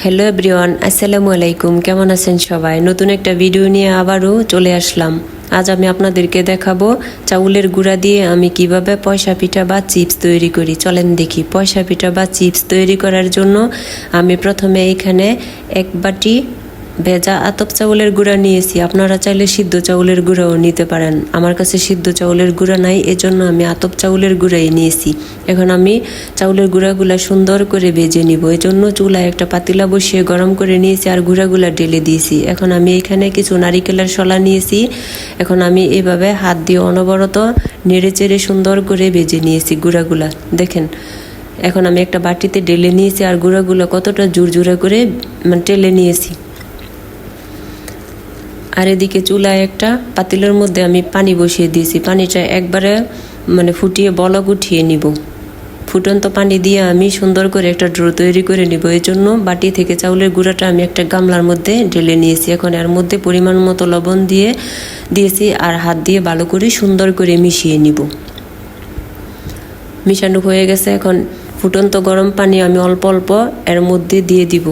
Hello everyone, আসসালামু আলাইকুম। কেমন আছেন সবাই? নতুন একটা ভিডিও নিয়ে আবারও চলে আসলাম। আজ আমি আপনাদেরকে দেখাবো চাউলের গুঁড়া দিয়ে আমি কিভাবে পয়সা পিঠা বা চিপস তৈরি করি। চলেন দেখি। পয়সা পিঠা বা চিপস তৈরি করার জন্য আমি প্রথমে এখানে এক বাটি ভেজা আতপ চাউলের গুঁড়া নিয়েছি। আপনারা চাইলে সিদ্ধ চাউলের গুঁড়াও নিতে পারেন। আমার কাছে সিদ্ধ চাউলের গুঁড়া নাই, এজন্য আমি আতপ চাউলের গুঁড়াই নিয়েছি। এখন আমি চাউলের গুঁড়াগুলা সুন্দর করে ভেজে নিব। এজন্য চুলায় একটা পাতিলা বসিয়ে গরম করে নিয়েছি আর গুঁড়াগুলা ঢেলে দিয়েছি। এখন আমি এখানে কিছু নারিকেলের শলা নিয়েছি। এখন আমি এভাবে হাত দিয়ে অনবরত নেড়ে চেড়ে সুন্দর করে ভেজে নিয়েছি গুঁড়াগুলা। দেখেন, এখন আমি একটা বাটিতে ঢেলে নিয়েছি আর গুঁড়াগুলো কতটা জোরজোরে করে টেলে নিয়েছি। আর এদিকে চুলায় একটা পাতিলের মধ্যে আমি পানি বসিয়ে দিয়েছি। পানিটা একবারে ফুটিয়ে বলক উঠিয়ে নিব। ফুটন্ত পানি দিয়ে আমি সুন্দর করে একটা ড্রো তৈরি করে নিব। এই জন্য বাটি থেকে চাউলের গুঁড়াটা আমি একটা গামলার মধ্যে ঢেলে নিয়েছি। এখন এর মধ্যে পরিমাণ মতো লবণ দিয়েছি আর হাত দিয়ে ভালো করে সুন্দর করে মিশিয়ে নিব। মিশানো হয়ে গেছে। এখন ফুটন্ত গরম পানি আমি অল্প অল্প এর মধ্যে দিয়ে দিব।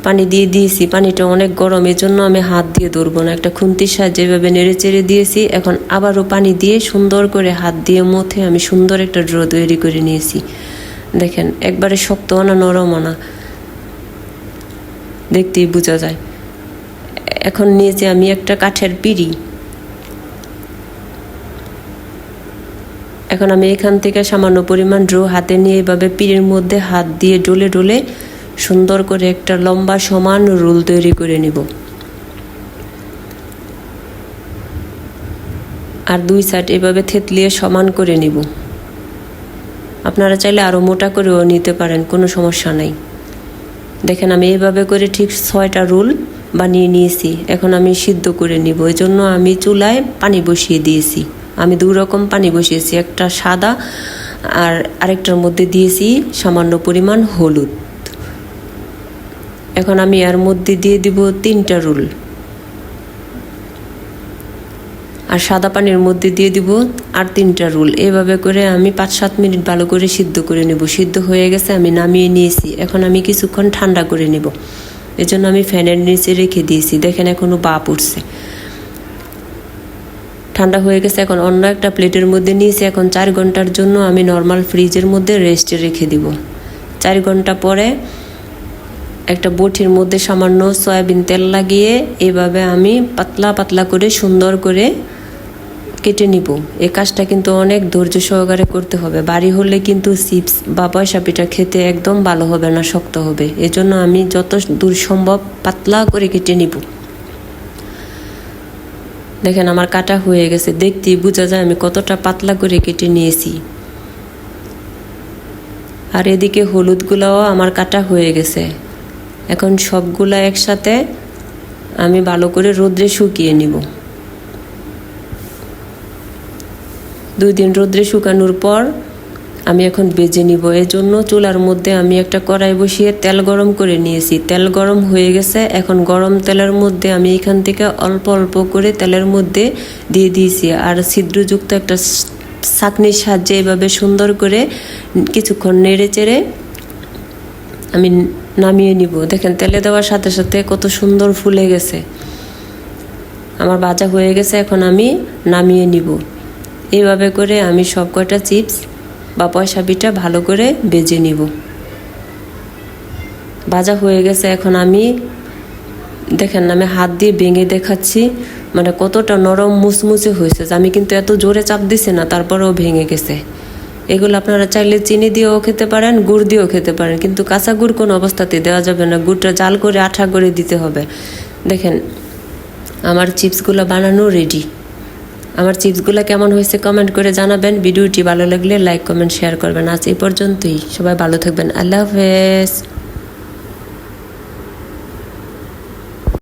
পানি দিয়ে দিয়েছি, পানিটা অনেক গরম, এই জন্য আমি হাত দিয়ে ধরবো না, একটা খুন্তির সাহায্যে এভাবে নেড়ে চেড়ে দিয়েছি। এখন আবারও পানি দিয়ে সুন্দর করে হাত দিয়ে মথে আমি সুন্দর একটা ড্রো তৈরি করে নিয়েছি। দেখেন, একবারে শক্তও না নরমও না, দেখতেই বোঝা যায়। এখন নিয়েছি আমি একটা কাঠের পিঁড়ি। এখন আমি এখান থেকে সামান্য পরিমাণ ড্রো হাতে নিয়ে এভাবে পিঁড়ির মধ্যে হাত দিয়ে ডলে ডলে সুন্দর করে একটা লম্বা সমান রোল তৈরি করে নিব। আর দুই সাইড এভাবে থেতলিয়ে সমান করে নিব। আপনারা চাইলে আরও মোটা করেও নিতে পারেন, কোনো সমস্যা নাই। দেখেন, আমি এইভাবে করে ঠিক 6টা রোল বানিয়ে নিয়েছি। এখন আমি সিদ্ধ করে নিব। এই জন্য আমি চুলায় পানি বসিয়ে দিয়েছি। আমি 2 রকম পানি বসিয়েছি, একটা সাদা আর আরেকটার মধ্যে দিয়েছি সামান্য পরিমাণ হলুদ। এখন আমি এর মধ্যে দিয়ে দিব 3টা রোল, আর সাদা পানির মধ্যে দিয়ে দিব আর 3টা রোল। এভাবে করে আমি 5-7 মিনিট ভালো করে সিদ্ধ করে নেব। সিদ্ধ হয়ে গেছে, আমি নামিয়ে নিয়েছি। এখন আমি কিছুক্ষণ ঠান্ডা করে নেব। এজন্য আমি ফ্যানের নিচে রেখে দিয়েছি। দেখেন, এখনো বাপ উঠছে। ঠান্ডা হয়ে গেছে। এখন অন্য একটা প্লেটের মধ্যে নিয়েছি। এখন 4 ঘন্টার জন্য আমি নর্মাল ফ্রিজের মধ্যে রেস্টে রেখে দিব। 4 ঘন্টা পরে একটা বটির মধ্যে সামান্য সয়াবিন তেল লাগিয়ে এভাবে আমি পাতলা পাতলা করে সুন্দর করে কেটে নিব। এই কাজটা কিন্তু অনেক ধৈর্য সহকারে করতে হবে। বাড়ি হলে কিন্তু চিপস বা পয়সা পিঠা খেতে একদম ভালো হবে না, শক্ত হবে। এজন্য আমি যত দূর সম্ভব পাতলা করে কেটে নিব। দেখেন, আমার কাটা হয়ে গেছে। দেখতেই বোঝা যায় আমি কতটা পাতলা করে কেটে নিয়েছি। আর এদিকে হলুদগুলোও আমার কাটা হয়ে গেছে। এখন সবগুলা একসাথে আমি ভালো করে রোদ্রে শুকিয়ে নিব। 2 দিন রোদ্রে শুকানোর পর আমি এখন ভেজে নিব। এর জন্য চুলার মধ্যে আমি একটা কড়াই বসিয়ে তেল গরম করে নিয়েছি। তেল গরম হয়ে গেছে। এখন গরম তেলের মধ্যে আমি এখান থেকে অল্প অল্প করে তেলের মধ্যে দিয়ে দিয়েছি আর ছিদ্রযুক্ত একটা ছাঁকনির সাহায্যে এভাবে সুন্দর করে কিছুক্ষণ নেড়ে চেড়ে আমি নামিয়ে নিব। দেখেন, তেলে দেওয়ার সাথে সাথে কত সুন্দর ফুলে গেছে। আমার ভাজা হয়ে গেছে। এখন আমি নামিয়ে নিব। এইভাবে করে আমি সব কয়টা চিপস বা পয়সা পিঠা ভালো করে ভেজে নিব। ভাজা হয়ে গেছে। এখন আমি দেখেন, আমি হাত দিয়ে ভেঙে দেখাচ্ছি কতটা নরম মুচমুচে হয়েছে। আমি কিন্তু এত জোরে চাপ দিছি না, তারপরেও ভেঙে গেছে। এগুলো আপনারা চাইলে চিনি দিয়েও খেতে পারেন, গুড় দিয়েও খেতে পারেন, কিন্তু কাঁচা গুড় কোনো অবস্থাতে দেওয়া যাবে না। গুড়টা জাল করে আঠা করে দিতে হবে। দেখেন, আমার চিপসগুলো বানানো রেডি। আমার চিপসগুলো কেমন হয়েছে কমেন্ট করে জানাবেন। ভিডিওটি ভালো লাগলে লাইক, কমেন্ট, শেয়ার করবেন। আজ এই পর্যন্তই। সবাই ভালো থাকবেন। আল্লাহ হাফেজ।